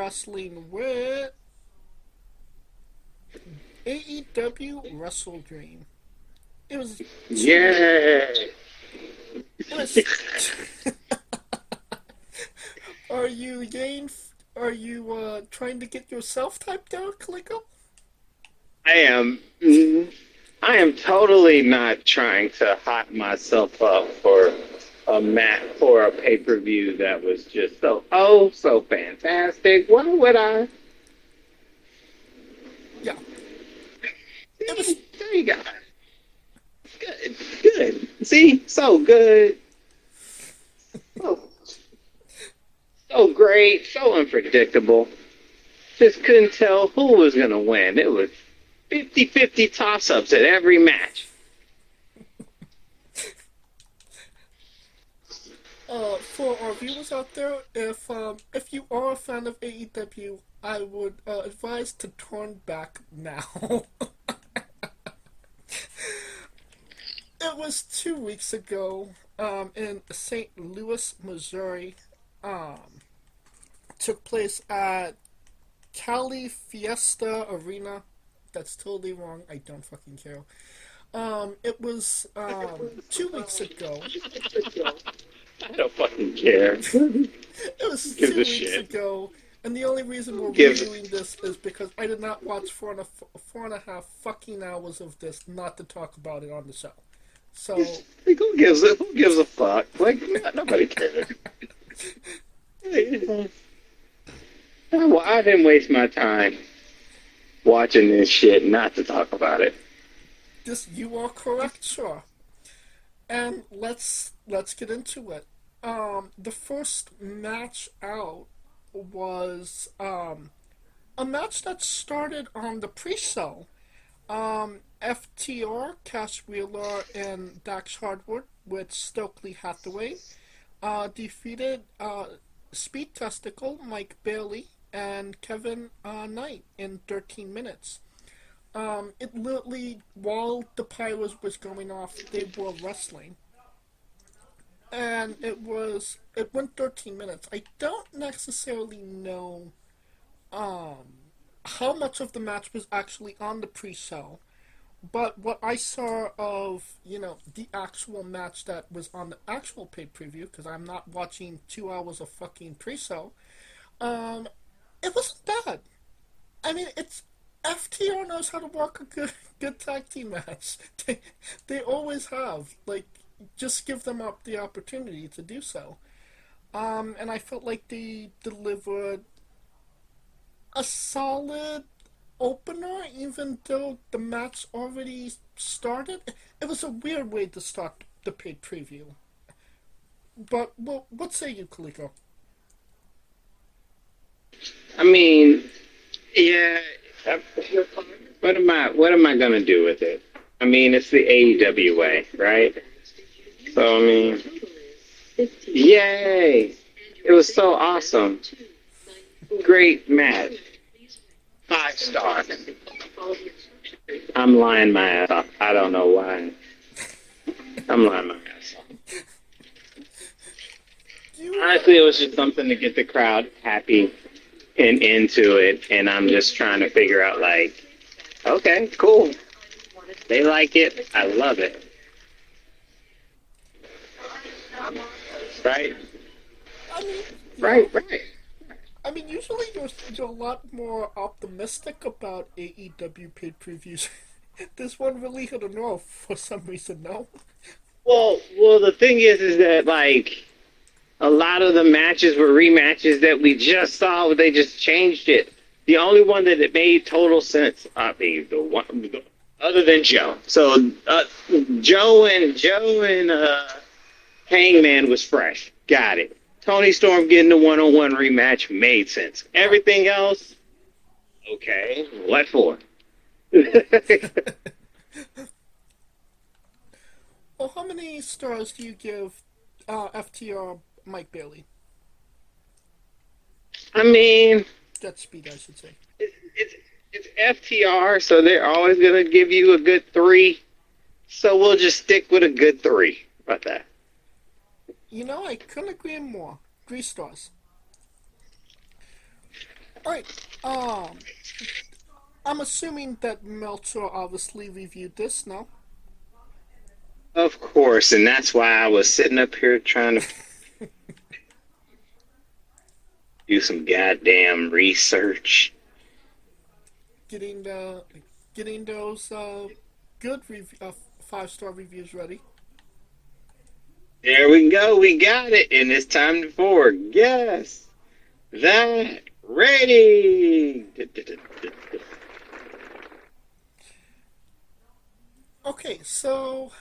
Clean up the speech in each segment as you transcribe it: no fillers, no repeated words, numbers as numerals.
wrestling with AEW WrestleDream. It was Yeah. it was Are you trying to get yourself typed out, Calico? I am. I am totally not trying to hype myself up for a pay-per-view that was just so fantastic. Why would I? Yeah. It was See, there you go. Good, good. See, so good, so so great, so unpredictable. Just couldn't tell who was gonna win. It was 50-50 toss-ups at every match. For our viewers out there, if you are a fan of AEW, I would advise to turn back now. It was 2 weeks ago, in St. Louis, Missouri. Took place at Cali Fiesta Arena. That's totally wrong. I don't fucking care. It was 2 weeks ago. I don't fucking care. It was Gives two a weeks shit. ago, and the only reason we're Gives. reviewing this is because I did not watch four and a half fucking hours of this not to talk about it on the show. So Like, who gives a fuck? Like, nobody cares. Well, I didn't waste my time watching this shit not to talk about it. this you are correct, sure. And let's get into it. The first match out was a match that started on the pre-show. FTR, Cash Wheeler, and Dax Hardwood with Stokely Hathaway defeated Speed Testicle, Mike Bailey, and Kevin Knight in 13 minutes. It literally, while the pyros was going off, they were wrestling. And it went 13 minutes. I don't necessarily know how much of the match was actually on the pre-show, but what I saw of, the actual match that was on the actual pay-per-view, because I'm not watching 2 hours of fucking pre-show, it wasn't bad. I mean, it's FTR knows how to work a good tag team match. They always have. Like, just give them up the opportunity to do so. And I felt like they delivered a solid opener, even though the match already started. It was a weird way to start the paid preview. But what say you, Kaliko? I mean, yeah. What am I gonna do with it? I mean, it's the AEW way, right? So I mean, yay! It was so awesome. Great match. 5 stars. I'm lying my ass off. I don't know why. I'm lying my ass off. Honestly, it was just something to get the crowd happy and into it, and I'm just trying to figure out, like, okay, cool. They like it. I love it. Right? I mean, Right. I mean, usually you're a lot more optimistic about AEW paid previews. This one really hit a nerve for some reason, no? Well, the thing is that, like, a lot of the matches were rematches that we just saw. They just changed it. The only one that it made total sense, I mean, other than Joe. So Joe and Hangman was fresh. Got it. Tony Storm getting the one-on-one rematch made sense. Everything else, okay. What for? Well, how many stars do you give FTR Mike Bailey? I mean, Jet Speed, I should say. it's FTR, so they're always gonna give you a good 3. So we'll just stick with a good 3. How about that? I couldn't agree more. 3 stars. Alright, I'm assuming that Meltzer obviously reviewed this, no? Of course, and that's why I was sitting up here trying to do some goddamn research. Getting the getting those good 5-star reviews ready. There we go. We got it, and it's time for guess that rating. Okay, so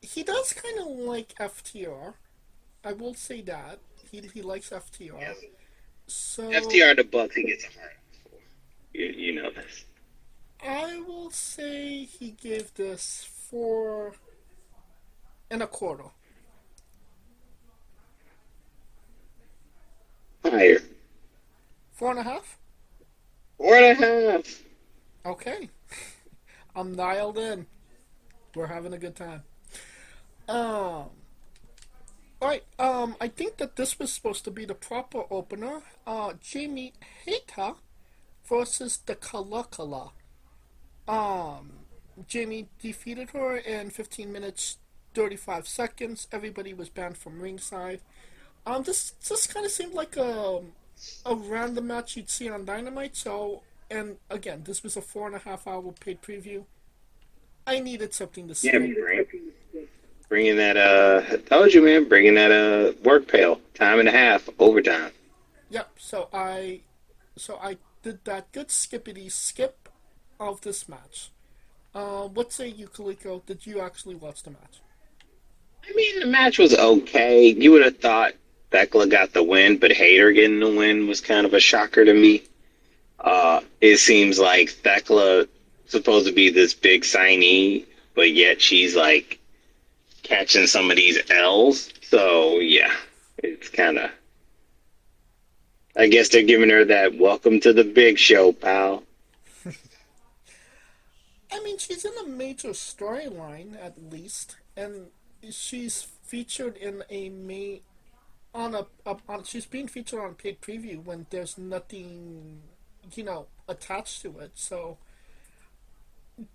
he does kind of like FTR. I will say that he likes FTR. Yes. So FTR the Bucks, he gets a heart. You know this. I will say he gave this 4.25. Higher. 4.5. 4.5. Okay, I'm dialed in. We're having a good time. Alright, I think that this was supposed to be the proper opener. Jamie Hayter versus the Kalakala. Jamie defeated her in 15 minutes, 35 seconds. Everybody was banned from ringside. This just kind of seemed like a random match you'd see on Dynamite. So, and again, this was a 4.5-hour paid preview. I needed something to see. Yeah, bringing that, I told you, man, bringing that, work pail. Time and a half, overtime. Yep, so I did that good skippity skip of this match. What say you, Kaliko? Did you actually watch the match? I mean, the match was okay. You would have thought Thekla got the win, but Hayter getting the win was kind of a shocker to me. It seems like Thekla supposed to be this big signee, but yet she's like catching some of these L's. So yeah, it's kind of. I guess they're giving her that welcome to the big show, pal. I mean, she's in a major storyline at least, and she's featured in she's being featured on a paid preview when there's nothing, attached to it. So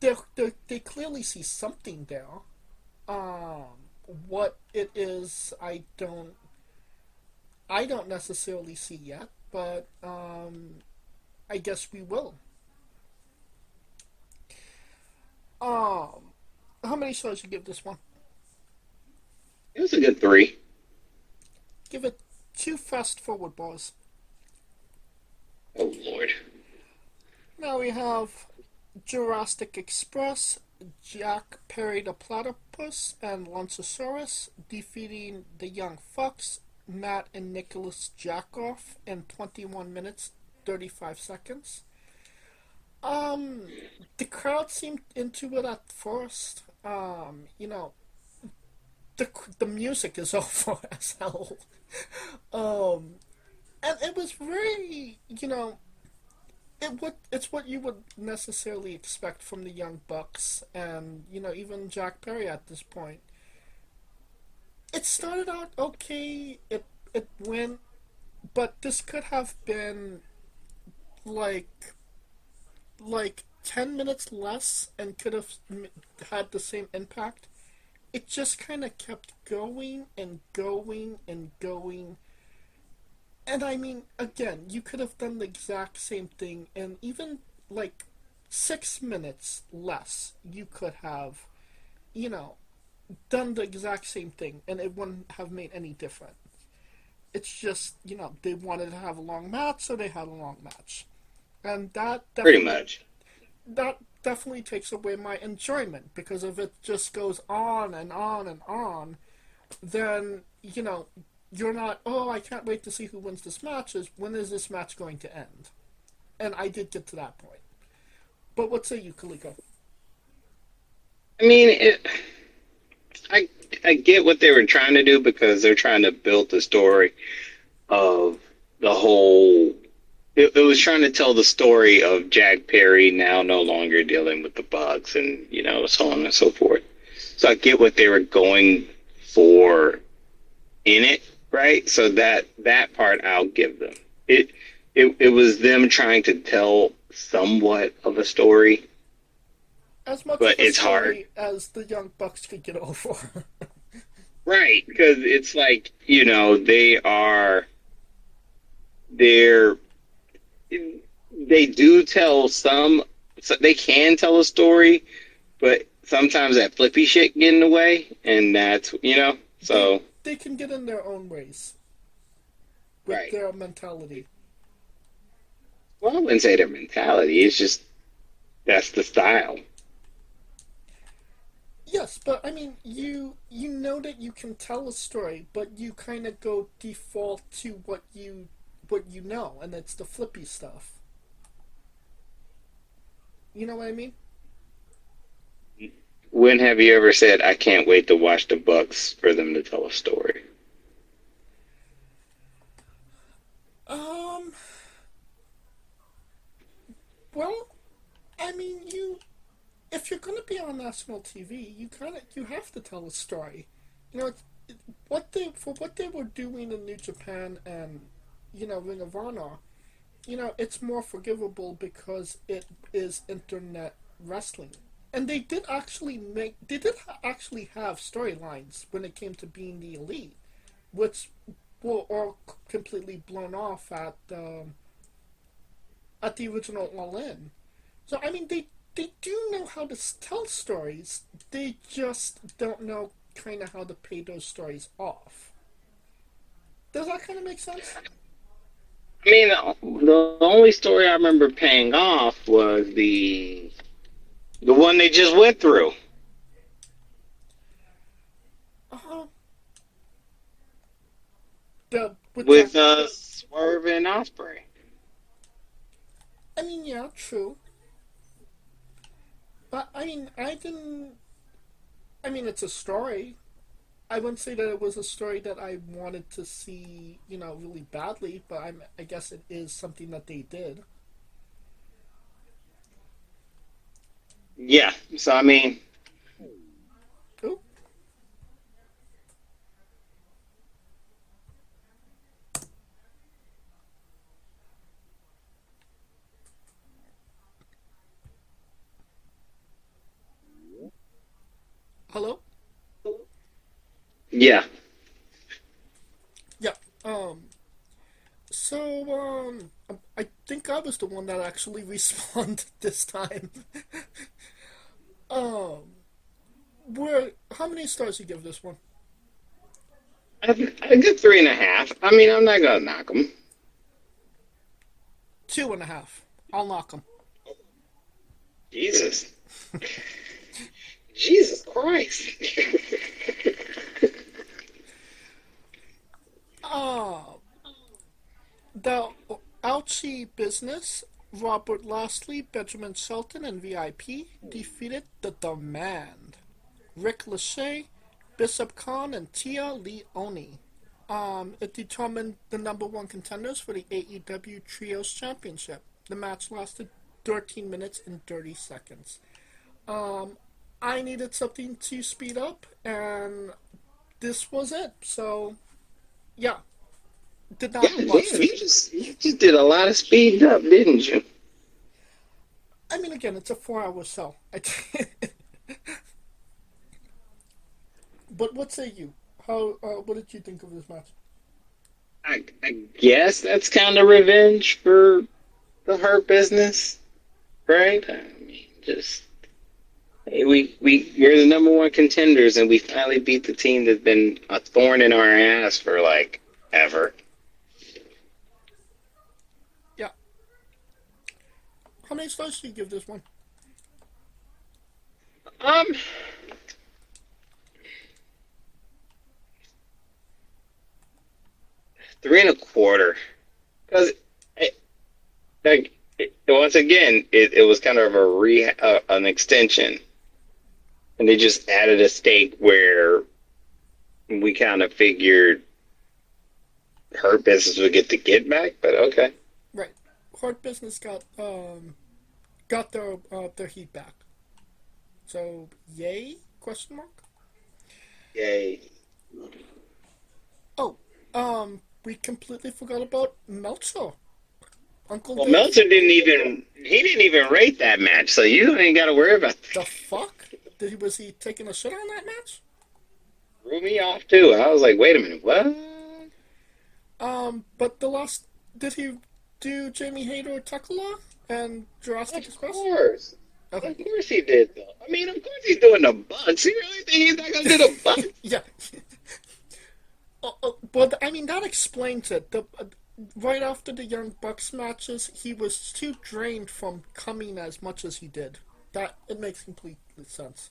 they clearly see something there. What it is, I don't necessarily see yet, but I guess we will. How many stars you give this one? It was a good 3. Give it 2 fast forward bars. Oh Lord. Now we have Jurassic Express, Jack Perry the Platypus, and Lancesaurus defeating the Young Fucks, Matt and Nicholas Jackoff in 21 minutes, 35 seconds. The crowd seemed into it at first. The music is over as hell. And it was very, it's what you would necessarily expect from the Young Bucks and, even Jack Perry at this point. It started out okay, it went, but this could have been like 10 minutes less and could have had the same impact. It just kind of kept going and going and going. And I mean, again, you could have done the exact same thing, and even 6 minutes less, you could have, done the exact same thing, and it wouldn't have made any difference. It's just, they wanted to have a long match, so they had a long match. And that pretty much. That definitely takes away my enjoyment, because if it just goes on and on and on, then, you're not, oh, I can't wait to see who wins this match. When is this match going to end? And I did get to that point. But what say you, Kaliko? I mean, I get what they were trying to do, because they're trying to build the story of the whole. It was trying to tell the story of Jack Perry now no longer dealing with the Bucks and, so on and so forth. So I get what they were going for in it, right? So that part I'll give them. It it was them trying to tell somewhat of a story, As much but of a it's hard. story as the Young Bucks could get over. Right, because it's like, they're they do tell some, so they can tell a story, but sometimes that flippy shit get in the way, and that's, they so they can get in their own ways with right. their mentality. Well, I wouldn't say their mentality. It's just that's the style. Yes, but I mean, you know that you can tell a story, but you kind of go default to what you know, and it's the flippy stuff. You know what I mean? When have you ever said, "I can't wait to watch the Bucks for them to tell a story"? Um. Well, I mean, if you're gonna be on national TV, you have to tell a story. You know, what they were doing in New Japan and Ring of Honor, it's more forgivable because it is internet wrestling. And they did actually have storylines when it came to being the elite, which were all completely blown off at the original All In. So I mean, they do know how to tell stories. They just don't know kind of how to pay those stories off. Does that kind of make sense? I mean, the only story I remember paying off was the one they just went through Uh, the with Jack. with Swerve and Osprey. I mean, yeah, true. But I mean, I didn't. I mean, it's a story. I wouldn't say that it was a story that I wanted to see, really badly. But I guess it is something that they did. Yeah, so I mean, Oh, hello. yeah. Yeah. I think I was the one that actually responded this time. um. Where? How many stars you give this one? A good 3.5. I mean, I'm not gonna knock them. 2.5. I'll knock them. Jesus, Jesus Christ. Ah, the Ouchie Business, Robert Lashley, Benjamin Shelton, and VIP defeated The Demand, Rick Lachey, Bishop Khan, and Tia Leone. It determined the number one contenders for the AEW Trios Championship. The match lasted 13 minutes and 30 seconds. Um, I needed something to speed up, and this was it. So, yeah, did God not damn, watch. you just did a lot of speeding up, didn't you? I mean, again, it's a 4 hour show. But what say you? How? What did you think of this match? I guess that's kind of revenge for the Hurt Business, right? I mean, just hey, we're the number one contenders, and we finally beat the team that's been a thorn in our ass for like ever. Yeah. How many stars do you give this one? Um, 3.25, because like once again, it was kind of an extension, and they just added a stake where we kind of figured Hurt Business would get the get back, but okay. Right. Hard Business got their heat back. So yay? Question mark. Yay. Oh, we completely forgot about Meltzer. Uncle Well, Dave? Meltzer didn't even rate that match, so you ain't got to worry about The that. fuck? Was he taking a shit on that match? Threw me off too. I was like, wait a minute, what? But the last, did he do Jamie Hayter Tekla and Jurassic Of Express? course. Okay. Of course he did, though. I mean, of course he's doing the Bucks. You really think he's not going to do the Bucks? Yeah. But I mean that explains it. Right after the Young Bucks matches, he was too drained from coming as much as he did. That it makes complete sense.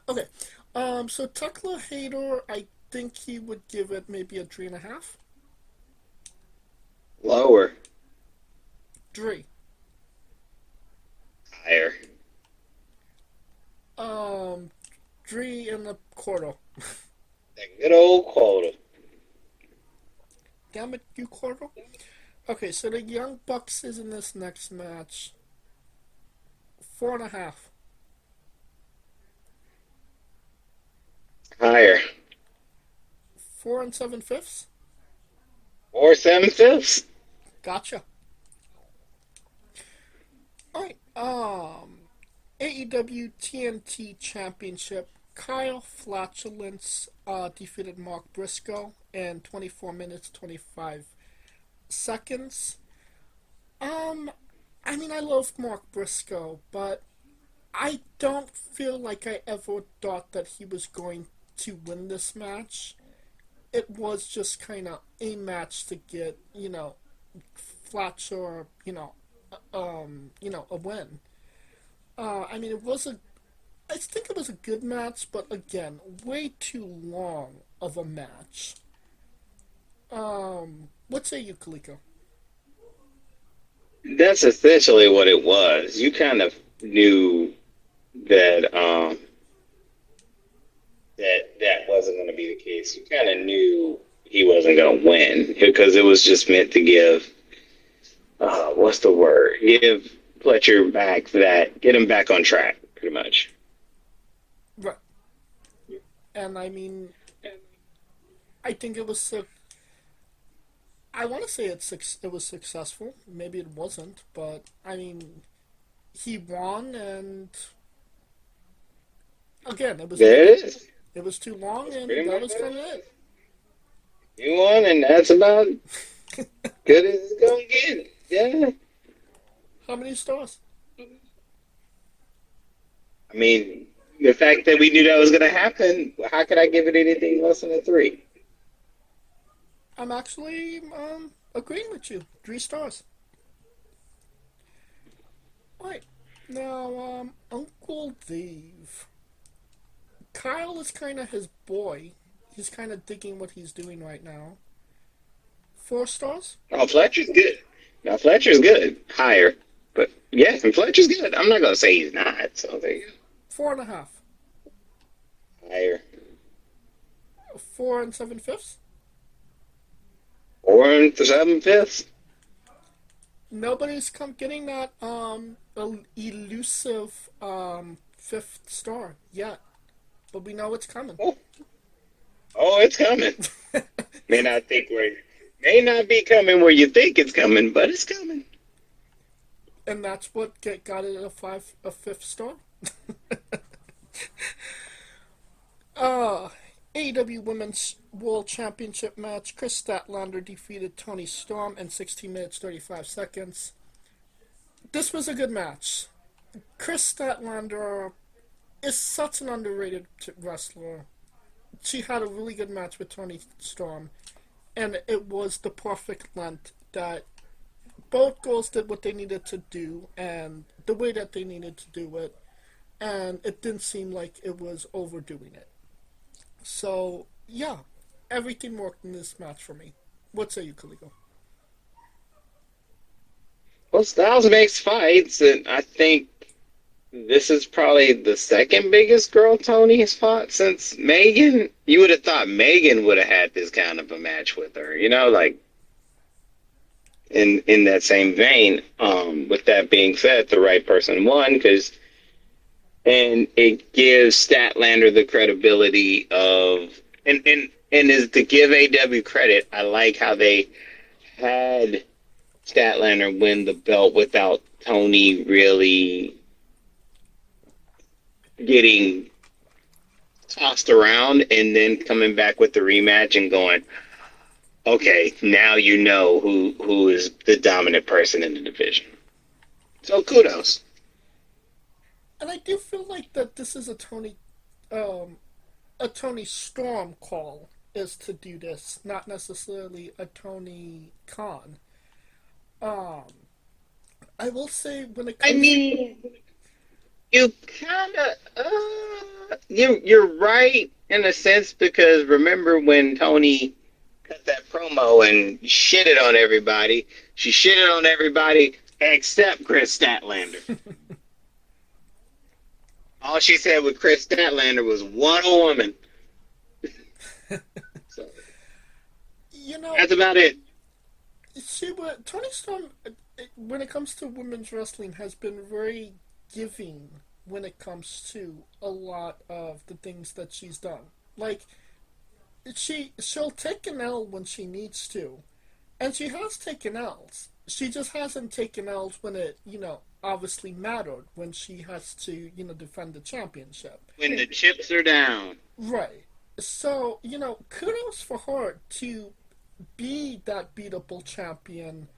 Okay, so Tekla Hater, I think he would give it maybe a 3.5. Lower. 3. Higher. 3.25. That good old quota. Damn it, you quarter. Okay, so the Young Bucks is in this next match. 4.5. Higher. 4 7/5. Or 7/5. Gotcha. Alright, AEW TNT Championship. Kyle Flatulence defeated Mark Briscoe in 24 minutes 25 seconds. I mean, I love Mark Briscoe, but I don't feel like I ever thought that he was going to win this match. It was just kind of a match to get, Fletcher, a win. I mean, I think it was a good match, but again, way too long of a match. What say you, Kaliko? That's essentially what it was. You kind of knew that that wasn't going to be the case. You kind of knew he wasn't going to win because it was just meant to give what's the word? Give Fletcher get him back on track, pretty much. Right. And I mean, I think it was I want to say it was successful. Maybe it wasn't, but I mean, he won, and again, There it is. it was too long, and Pretty that much was kind of it. You won, and that's about good as it's going to get. Yeah. How many stars? I mean, the fact that we knew that was going to happen, how could I give it anything less than a 3? I'm actually agreeing with you. 3 stars. Right. Now, Uncle Dave. Kyle is kind of his boy. He's kind of digging what he's doing right now. 4 stars? Oh, Fletcher's good. Now, Fletcher's good. Higher. But, yeah, and Fletcher's good. I'm not going to say he's not. So, there you go. 4.5. Higher. 4 7/5. 4 7/5. Nobody's getting that elusive 5th star yet, but we know it's coming. Oh, it's coming. May not be coming where you think it's coming, but it's coming. And that's what got it a 5th star. AEW Women's World Championship match. Chris Statlander defeated Tony Storm in 16 minutes 35 seconds. This was a good match. Chris Statlander is such an underrated wrestler. She had a really good match with Tony Storm, and it was the perfect length that both girls did what they needed to do and the way that they needed to do it, and it didn't seem like it was overdoing it. So, yeah, everything worked in this match for me. What say you, Kaliko? Well, Styles makes fights, and I think this is probably the second biggest girl Tony has fought since Megan. You would have thought Megan would have had this kind of a match with her, like in that same vein. With that being said, the right person won and it gives Statlander the credibility of and is to give AW credit. I like how they had Statlander win the belt without Tony really getting tossed around and then coming back with the rematch and going, okay, now you know who is the dominant person in the division. So kudos. And I do feel like that this is a Tony Storm call is to do this, not necessarily a Tony Khan. Um, I will say when it I comes, mean, you kind of you're right in a sense because remember when Tony cut that promo and shitted on everybody? She shitted on everybody except Chris Statlander. All she said with Chris Statlander was one woman. So you know, that's about it. see what Tony Storm, when it comes to women's wrestling, has been very giving when it comes to a lot of the things that she's done. Like she'll take an L when she needs to, and she has taken L's. She just hasn't taken L's when it, obviously mattered, when she has to, defend the championship. When the chips are down. Right. So, kudos for her to be that beatable champion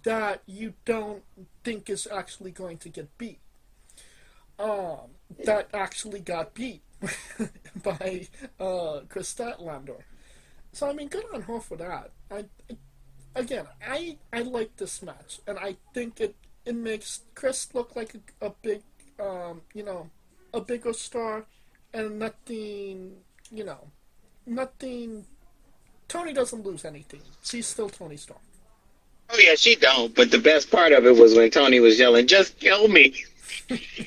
that you don't think is actually going to get beat. That actually got beat by Chris Statlander. So, I mean, good on her for that. I like this match, and I think it makes Chris look like a big, a bigger star, and nothing. Tony doesn't lose anything. She's still Tony Storm. Oh yeah, she don't. But the best part of it was when Tony was yelling, "Just kill me," because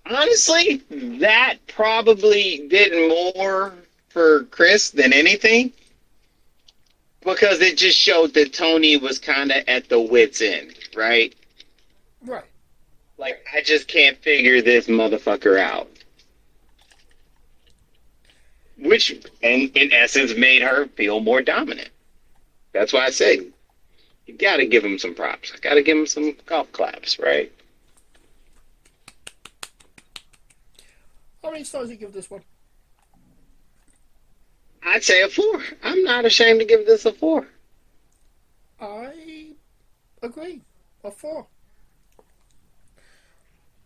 honestly, that probably did more for Chris than anything. Because it just showed that Tony was kind of at the wit's end, right? Right. Like, I just can't figure this motherfucker out. Which, in essence, made her feel more dominant. That's why I say, you gotta give him some props. I gotta give him some golf claps, right? How many stars do you give this one? I'd say a 4. I'm not ashamed to give this a 4. I agree. A 4.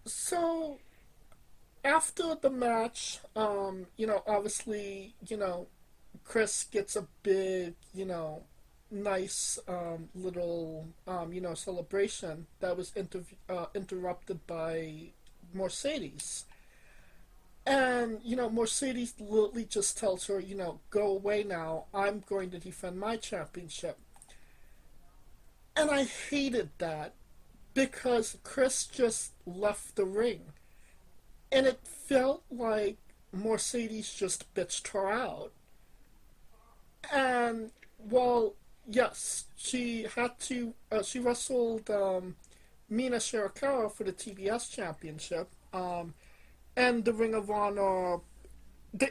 So, after the match, obviously, Chris gets a big, nice little, celebration that was interrupted by Mercedes. And, Mercedes literally just tells her, go away now. I'm going to defend my championship. And I hated that because Chris just left the ring. And it felt like Mercedes just bitched her out. And, well, yes, she wrestled Mina Shirakawa for the TBS championship. And the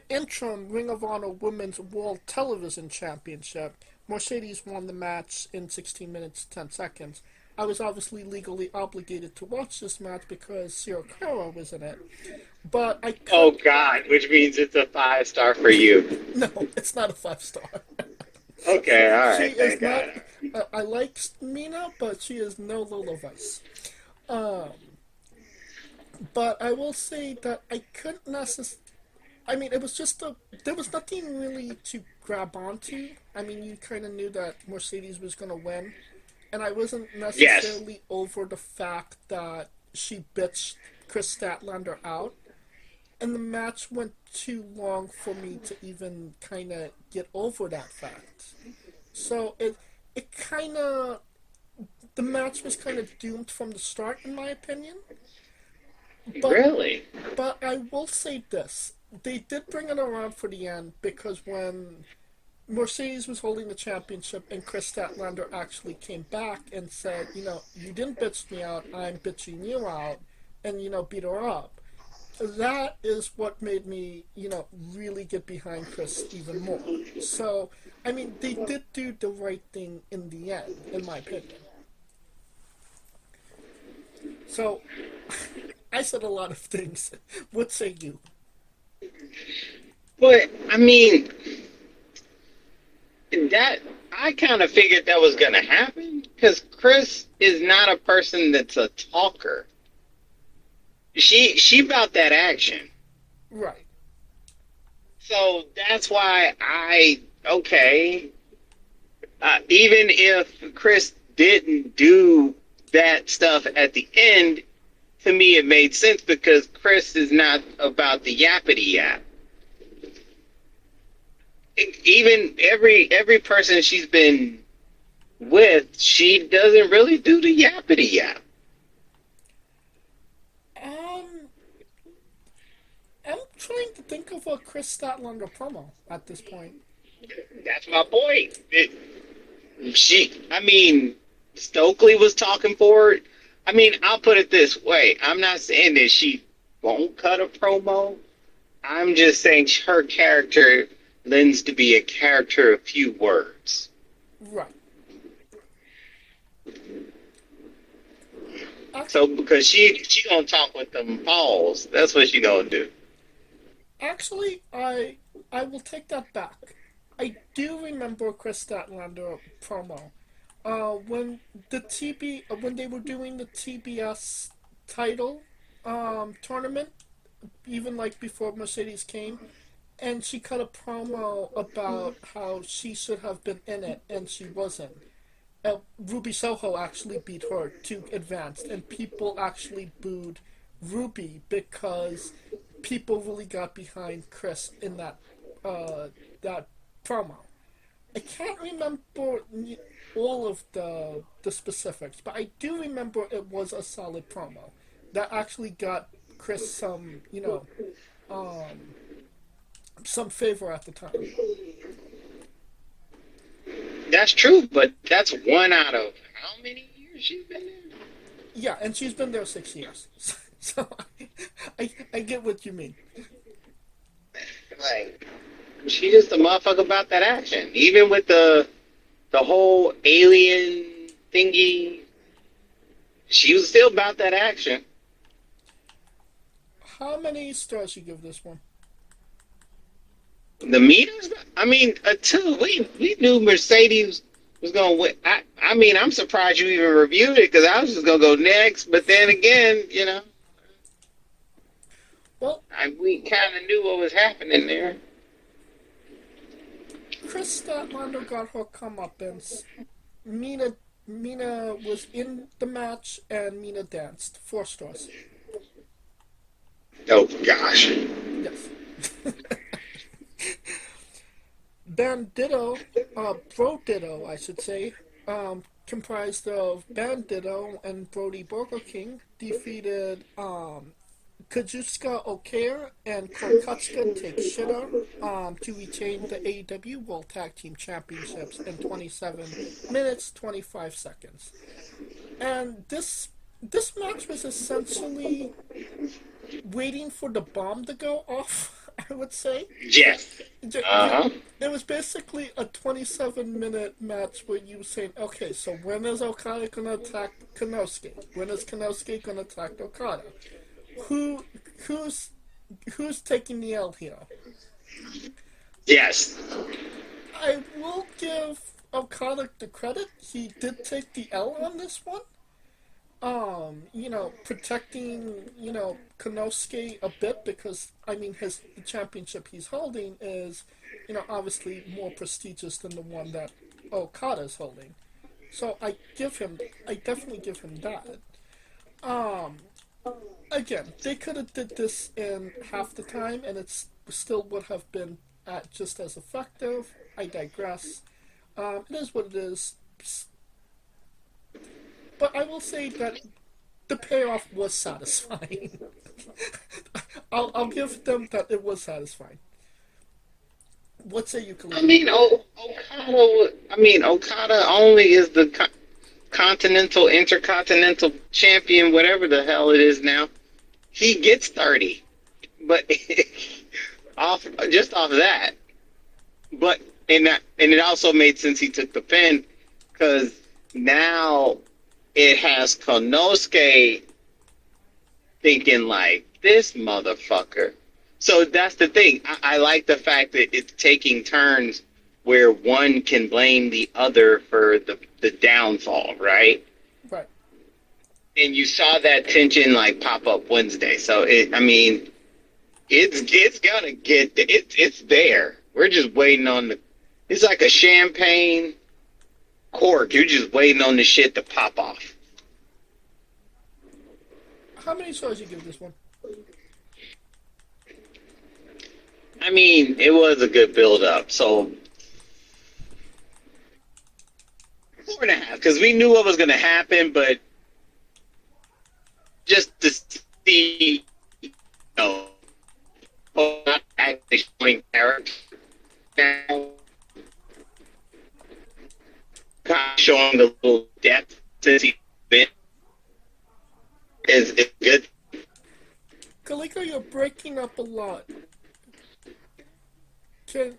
interim Ring of Honor Women's World Television Championship. Mercedes won the match in 16 minutes, 10 seconds. I was obviously legally obligated to watch this match because Shirakawa was in it. But I couldn't... Oh, God, which means it's a 5-star for you. No, it's not a 5-star. Okay, all right, she is not... I like Mina, but she is no Lola Vice. But I will say that I couldn't necessarily... I mean, it was just there was nothing really to grab onto. I mean, you kind of knew that Mercedes was going to win. And I wasn't necessarily over the fact that she bitched Chris Statlander out. And the match went too long for me to even kind of get over that fact. So it kind of... The match was kind of doomed from the start, in my opinion. Really? But I will say this. They did bring it around for the end because when Mercedes was holding the championship and Chris Statlander actually came back and said, you didn't bitch me out, I'm bitching you out, and, beat her up. that is what made me, really get behind Chris even more. So, I mean, they did do the right thing in the end, in my opinion. So, I said a lot of things. What say you? But I mean, that I kind of figured that was gonna happen because Chris is not a person that's a talker. She about that action. Right. So that's why okay. Even if Chris didn't do that stuff at the end, to me it made sense because Chris is not about the yappity yap. Even every person she's been with, she doesn't really do the yappity yap. Um, I'm trying to think of a Chris Statlander promo at this point. That's my point. I mean, Stokely was talking for it. I mean, I'll put it this way. I'm not saying that she won't cut a promo. I'm just saying her character lends to be a character of few words. Right. So because she gonna talk with them balls, that's what she gonna do. Actually, I will take that back. I do remember Chris Statlander promo. When when they were doing the TBS title tournament, even like before Mercedes came, and she cut a promo about how she should have been in it and she wasn't. Ruby Soho actually beat her to advance, and people actually booed Ruby because people really got behind Chris in that promo. I can't remember all of the specifics, but I do remember it was a solid promo that actually got Chris some favor at the time. That's true, but that's one out of how many years she's been there? Yeah, and she's been there 6 years, so I get what you mean. Like, she just a motherfucker about that action. Even with the whole alien thingy, she was still about that action. How many stars you give this one? The meters? I mean, until we knew Mercedes was going to win. I mean, I'm surprised you even reviewed it because I was just going to go next. But then again, Well, we kind of knew what was happening there. Chris Statlander got her comeuppance. Mina was in the match and Mina danced. 4 stars. Oh, gosh. Yes. Bandito, Bro Ditto, I should say, comprised of Bandito and Brody Burger King, defeated Kazuchika Okare and Korkutska Take Shitter to retain the AEW World Tag Team Championships in 27 minutes, 25 seconds. And this match was essentially waiting for the bomb to go off, I would say. Yes. Uh-huh. It was basically a 27-minute match where you were saying, okay, so when is Okada going to attack Konosuke? When is Konosuke going to attack Okada? Who's taking the L here? Yes. I will give Okada the credit. He did take the L on this one. Protecting, Konosuke a bit because, I mean, the championship he's holding is, obviously more prestigious than the one that Okada's holding. So I definitely give him that. Again, they could have did this in half the time and it still would have been just as effective. I digress. It is what it is. But I will say that the payoff was satisfying. I'll give them that it was satisfying. What say you, Khalid? I mean, Okada only is the intercontinental champion, whatever the hell it is now. He gets 30. but off of that, but and it also made sense he took the pin because now it has Konosuke thinking like this motherfucker. So that's the thing. I like the fact that it's taking turns where one can blame the other for the downfall, right? Right. And you saw that tension like pop up Wednesday. So it's gonna get it's there. We're just waiting on the. It's like a champagne cork. You're just waiting on the shit to pop off. How many stars you give this one? I mean, it was a good build up. So 4.5, because we knew what was gonna happen, but just to see, not actually showing character now, kind of showing the little depth since he's been is good. Kaliko, you're breaking up a lot. Can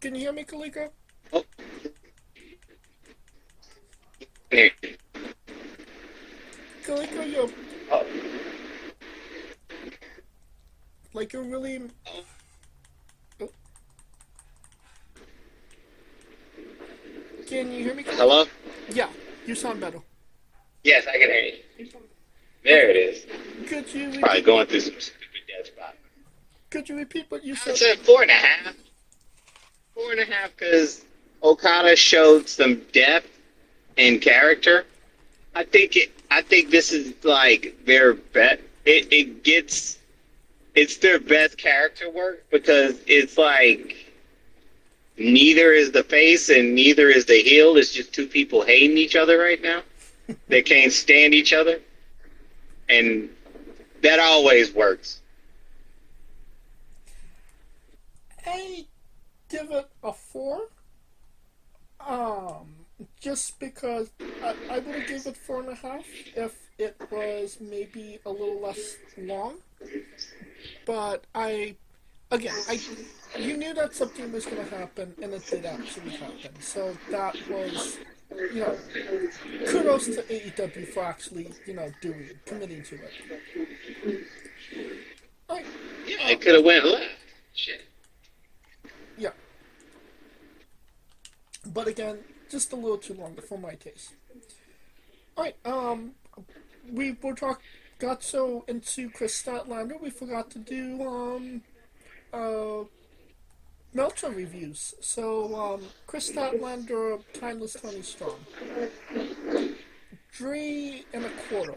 you hear me, Kaliko? Oh. Kaliko, you're Oh. like you're really. Oh. Can you hear me, Kaliko? Hello? Yeah, you sound better. Yes, I can hear you. There it is. Could you Probably repeat, going through some stupid dead spot. could you repeat what you I said? said 4.5. 4.5 because Okada showed some depth and character. I think this is like their best. It's their best character work because it's like neither is the face and neither is the heel. It's just two people hating each other right now. They can't stand each other, and that always works. I give it a 4. Just because I would have gave it 4.5 if it was maybe a little less long. But you knew that something was going to happen, and it did actually happen. So that was, kudos to AEW for actually, committing to it. Alright, Yeah, it could have went left. Shit. yeah. But again, just a little too long for my taste. Alright, got so into Chris Statlander, we forgot to do, Meltzer reviews. So, Chris Statlander, Timeless Tony Strong. 3.25.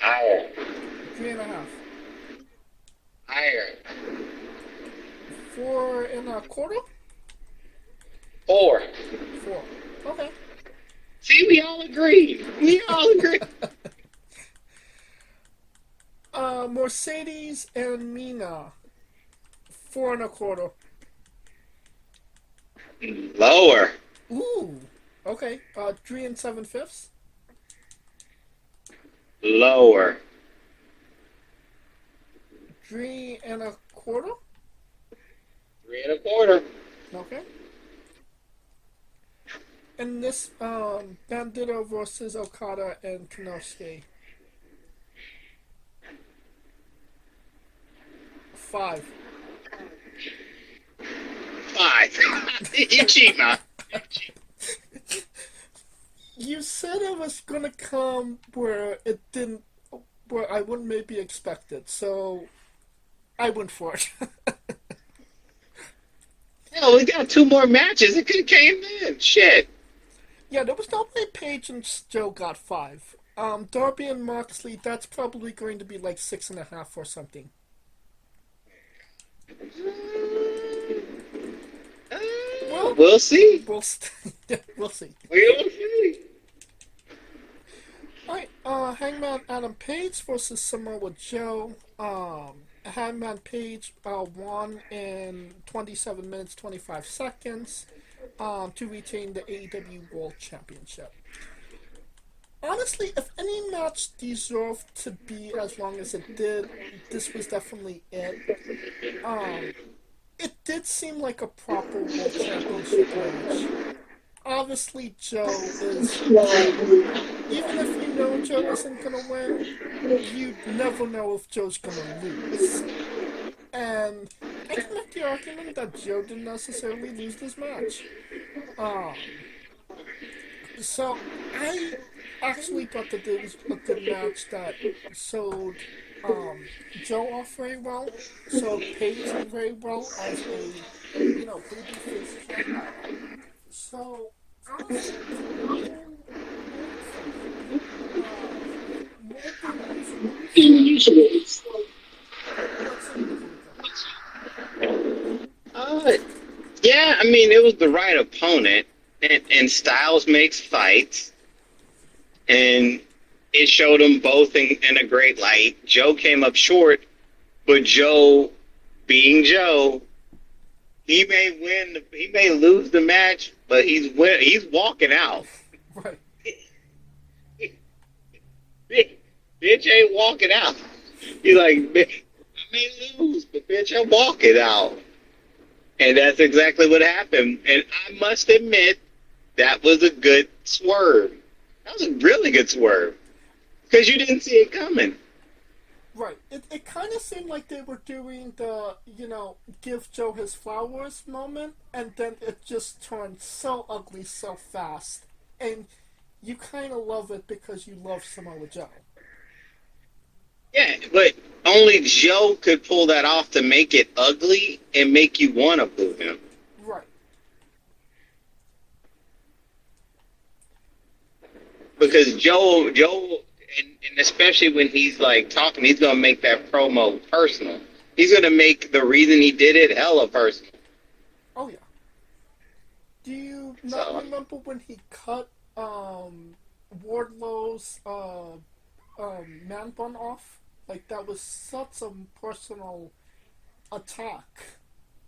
Higher. 3.5. Higher. 4.25. 4. 4. Okay. See, we all agree. We all agree. Mercedes and Mina. 4.25. Lower. Ooh. Okay. 3 7/5. Lower. 3.25. 3.25. Okay. And this Bandito versus Okada and Konosuke. 5. 5. You cheat, man. You said it was gonna come where it didn't, where I wouldn't maybe expect it, so I went for it. Hell, we got 2 more matches. It could have came in. Shit. Yeah, there was no way Page and Joe got 5. Darby and Moxley, that's probably going to be like 6.5 or something. Well, we'll see. We'll yeah, we'll see. We'll see. Alright, Hangman Adam Page versus Samoa Joe. Hangman Page won in 27 minutes 25 seconds to retain the AEW World Championship. honestly, if any match deserved to be as long as it did, this was definitely it. Um, it did seem like a proper World Championship match. Obviously, Joe is Joe. Even if you know Joe isn't gonna win, you never know if Joe's gonna lose. And I can make the argument that Joe didn't necessarily lose this match. Um, so I actually thought that it was a good match that showed Joe off very well, showed Paige very well as a babyface champion. So honestly, more excited, more than usual. So what say you, Jojo? Uh, yeah, I mean, it was the right opponent, and Styles makes fights, and it showed them both in a great light. Joe came up short, but Joe, being Joe, he may win, he may lose the match, but he's walking out. Right. Bitch ain't walking out. He's like, I may lose, but bitch, I'm walking out. And that's exactly what happened. And I must admit, that was a good swerve. That was a really good swerve. Because you didn't see it coming. Right. It kind of seemed like they were doing the, give Joe his flowers moment, and then it just turned so ugly so fast. And you kind of love it because you love Samoa Joe. Yeah, but only Joe could pull that off to make it ugly and make you want to boo him. Right. Because and especially when he's like talking, he's gonna make that promo personal. He's gonna make the reason he did it hella personal. Oh, yeah. Do you not So, remember when he cut Wardlow's man bun off? Like, that was such a personal attack.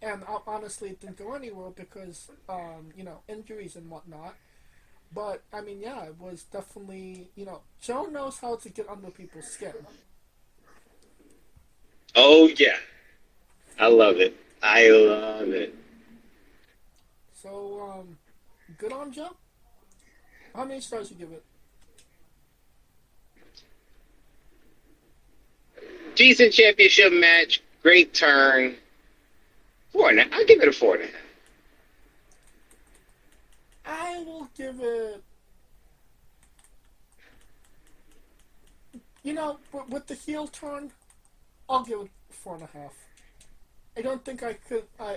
And honestly, it didn't go anywhere because, injuries and whatnot. But, I mean, yeah, it was definitely, Joe knows how to get under people's skin. oh yeah, I love it. I love it. So, good on Joe. How many stars you give it? Decent championship match, great turn. 4.5. I'll give it a 4.5. I will give it. With the heel turn, I'll give it 4.5. I don't think I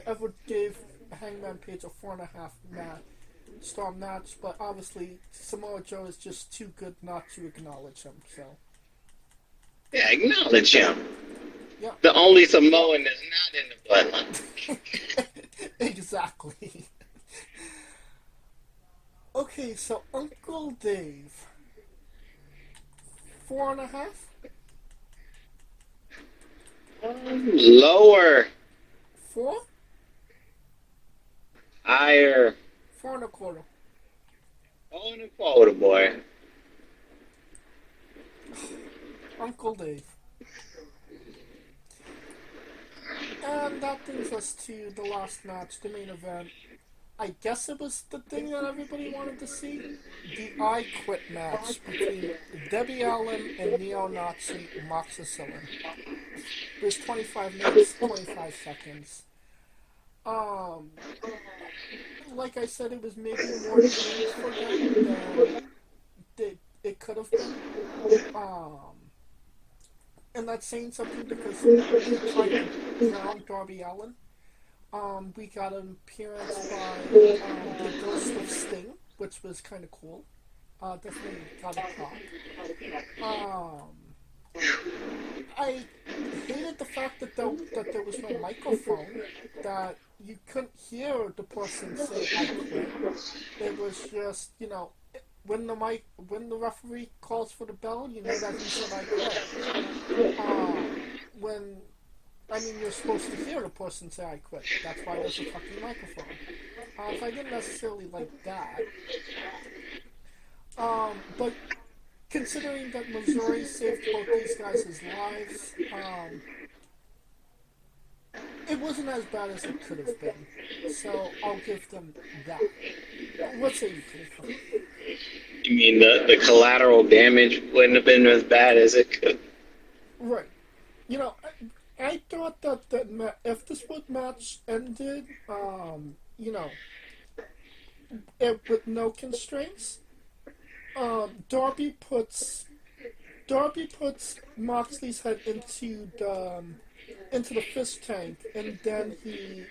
ever gave Hangman Page a 4.5 star match, but obviously Samoa Joe is just too good not to acknowledge him. So Yeah, acknowledge him. yeah, The only Samoan that's not in the bloodline. exactly. Okay, so Uncle Dave, 4.5. Lower. 4. Higher. 4.25. Oh, and a quarter, boy. Uncle Dave. And that brings us to the last match, the main event. I guess it was the thing that everybody wanted to see. The I Quit match between Debbie Allen and neo-Nazi Moxicillin. It was 25 minutes, 25 seconds. Um, like I said, it was maybe more changed for them than it could have been. And that's saying something because they tried to drown Darby Allin. We got an appearance by the Ghost of Sting, which was kind of cool. Definitely got a pop. I hated the fact that there was no microphone, that you couldn't hear the person say "I quit." It was just, when the referee calls for the bell, you know that he said "I quit." When you're supposed to hear the person say "I quit." That's why there's a fucking microphone. So I didn't necessarily like that. But considering that Missouri saved both these guys' lives, it wasn't as bad as it could have been. So I'll give them that. What say you, Khalifa? You mean the collateral damage wouldn't have been as bad as it could? Right. You know, I thought that if this match ended, you know, with no constraints, Darby puts Moxley's head into the fish tank, and then he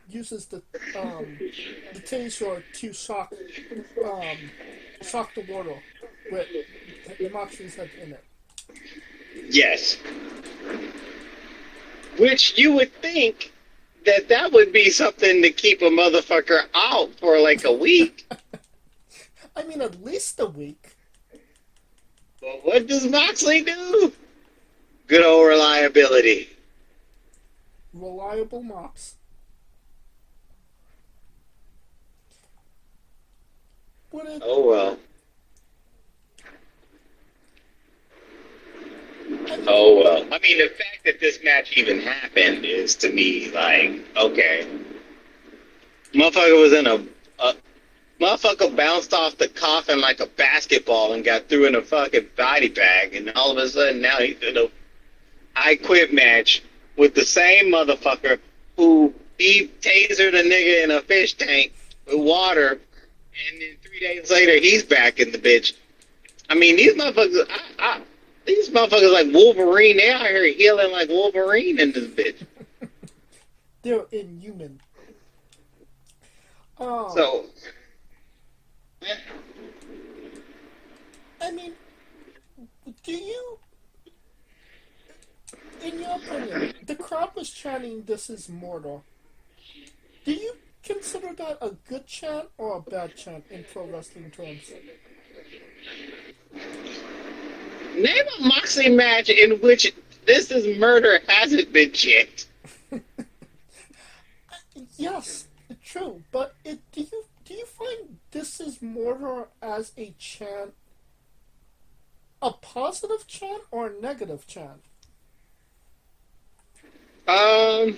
uses the taser to shock the water with Moxley's head in it. Yes. Which you would think that would be something to keep a motherfucker out for like a week. I mean, at least a week. Well, what does Moxley do? Good old reliability. Reliable Mox. Oh well. Oh well. I mean, the fact that this match even happened is to me like, okay. Motherfucker was in a motherfucker bounced off the coffin like a basketball and got through in a fucking body bag, and all of a sudden now he's in a I Quit match with the same motherfucker who he tasered a nigga in a fish tank with water, and then 3 days later he's back in the bitch. I mean, these motherfuckers, these motherfuckers like Wolverine. They out here healing like Wolverine in this bitch. They're inhuman. So, I mean, do you, in your opinion, the crowd was chanting "This is Mordor." Do you consider that a good chant or a bad chant in pro wrestling terms? Name a Moxley match in which "This is Murder" hasn't been chanted. Yes, true, but do you find "This is Mordor" as a chant a positive chant or a negative chant? I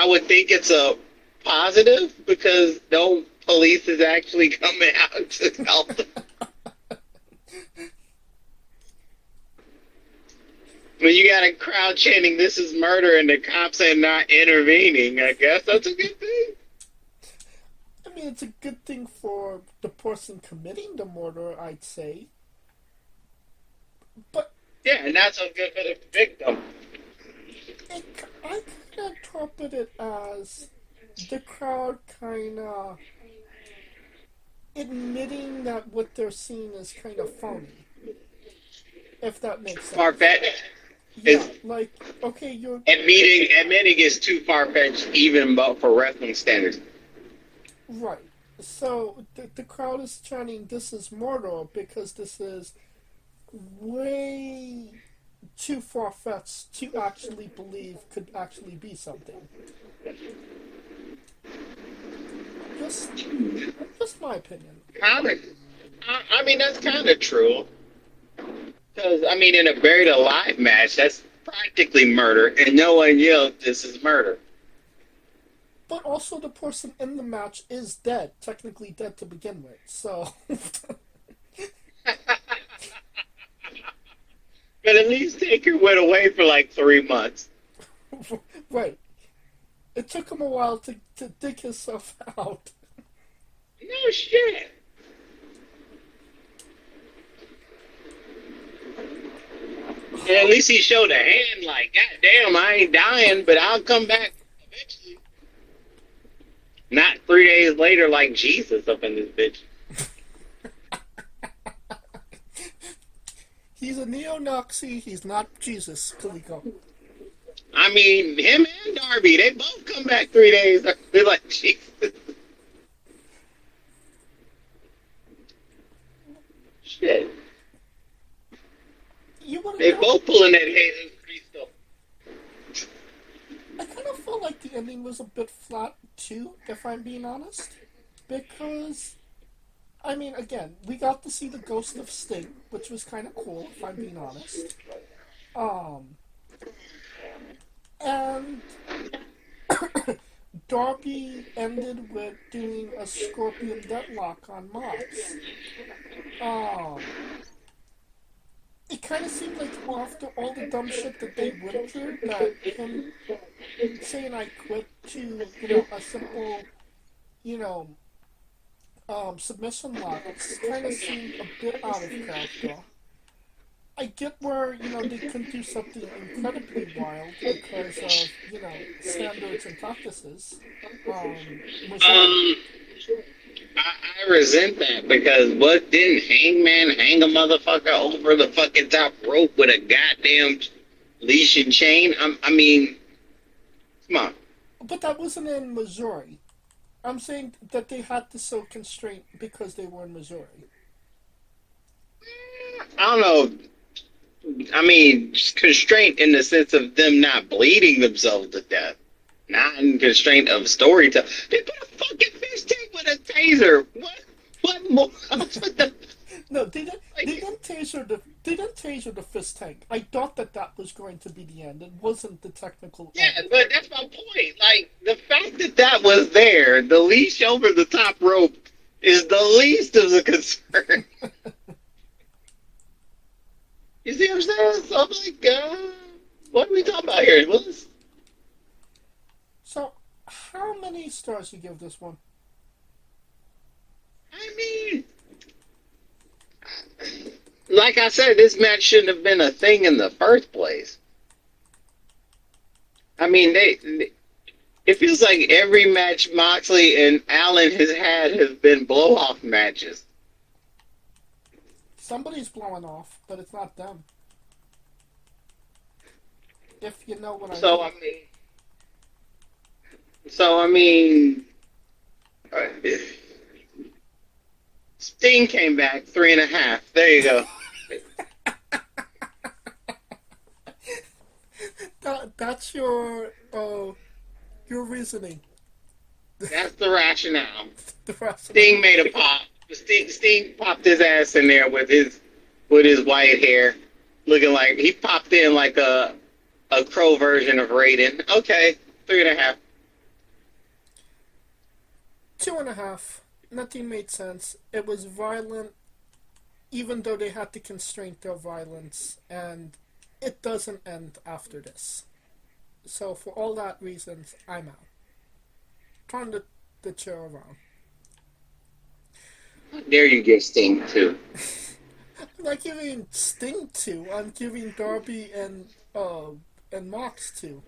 would think it's a positive because no police is actually coming out to help them. When you got a crowd chanting "This is murder" and the cops are not intervening, I guess that's a good thing. I mean, it's a good thing for the person committing the murder, I'd say. But yeah, and not so good for the victim. I kind of interpret it as the crowd kind of admitting that what they're seeing is kind of phony. If that makes sense. Far-fetched. Yeah, like, okay, you're... Admitting is too far-fetched even for wrestling standards. Right. So, the crowd is chanting, "This is Mordor," because this is way too far-fetched to actually believe could actually be something. Just my opinion. I mean, that's kind of true. Because, I mean, in a buried alive match, that's practically murder, and no one yelled, "This is murder." But also the person in the match is dead, technically dead to begin with, so... But at least Taker went away for like 3 months. Right. It took him a while to dig himself out. No shit. And at least he showed a hand like, "God damn, I ain't dying, but I'll come back eventually." Not 3 days later like Jesus up in this bitch. He's a neo-Nazi, he's not Jesus, Kaliko. I mean, him and Darby, they both come back 3 days. They're like, Jesus. Shit. They both pulling that Jesus Christ. I kind of felt like the ending was a bit flat, too, if I'm being honest. Because I mean, again, we got to see the ghost of Sting, which was kind of cool, if I'm being honest. Um, and Darby ended with doing a scorpion deadlock on Mox. Um, it kind of seemed like after all the dumb shit that they went through, that him saying I quit to, a simple, you know, submission lock kind of seemed a bit out of character. I get where, they couldn't do something incredibly wild because of, standards and practices. Um, I resent that because what didn't Hangman hang a motherfucker over the fucking top rope with a goddamn leash and chain? I mean, come on. But that wasn't in Missouri. I'm saying that they had to show constraint because they were in Missouri. I don't know. I mean, constraint in the sense of them not bleeding themselves to death. Not in constraint of storytelling. They put a fucking fish tank with a taser. What more? No, they didn't. They didn't taser the. They didn't taser the fist tank. I thought that was going to be the end. It wasn't the technical. Yeah, end. but that's my point. Like the fact that was there, the leash over the top rope, is the least of the concern. You see what I'm saying? So I'm like, what are we talking about here, Willis? So, how many stars do you give this one? I mean, like I said, this match shouldn't have been a thing in the first place. I mean, it feels like every match Moxley and Allen has been blow-off matches. Somebody's blowing off, but it's not them. If you know what I mean. So, I mean, Sting came back 3.5. There you go. That's your reasoning. That's the rationale. The rationale. Sting made a pop. Sting popped his ass in there with his white hair, looking like he popped in like a crow version of Raiden. Okay, 3.5. 2.5. Nothing made sense. It was violent, even though they had to constrain their violence, and it doesn't end after this. So for all that reasons, I'm out. Turn the chair around. There you give Sting 2. I'm not giving Sting 2. I'm giving Darby and Mox 2.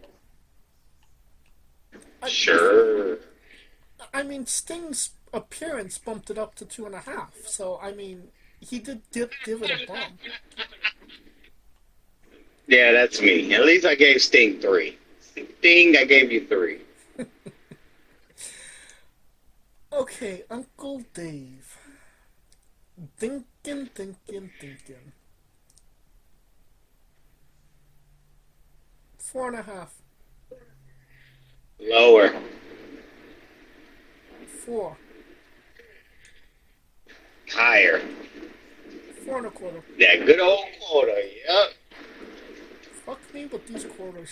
Sure. I mean, Sting's appearance bumped it up to 2.5. So I mean, he did give it a bump. Yeah, that's me. At least I gave Sting 3. Sting, I gave you 3. Okay, Uncle Dave. Thinking. 4.5. Lower. 4. Higher. 4.25. That good old quarter, yep. Fuck me with these quarters.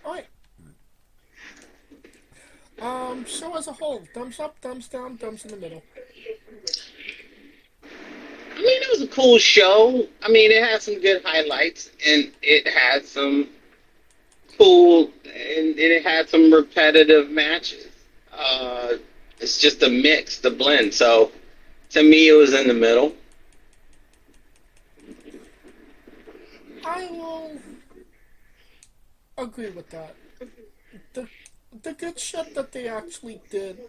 Alright. Show as a whole. Thumbs up, thumbs down, thumbs in the middle. I mean, it was a cool show. I mean, it had some good highlights, and it had some cool, and it had some repetitive matches. It's just a mix, the blend. So, to me, it was in the middle. I will agree with that. The good shit that they actually did,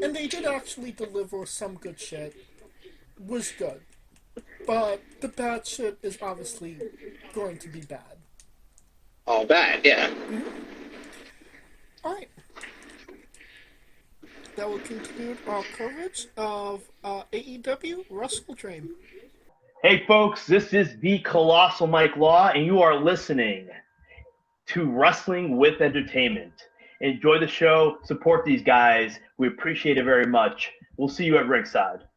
and they did actually deliver some good shit, was good. But the bad shit is obviously going to be bad. All bad, yeah. Mm-hmm. Alright. That will conclude our coverage of AEW WrestleDream. Hey folks, this is the Colossal Mike Law, and you are listening to Wrestling with Entertainment. Enjoy the show, support these guys. We appreciate it very much. We'll see you at ringside.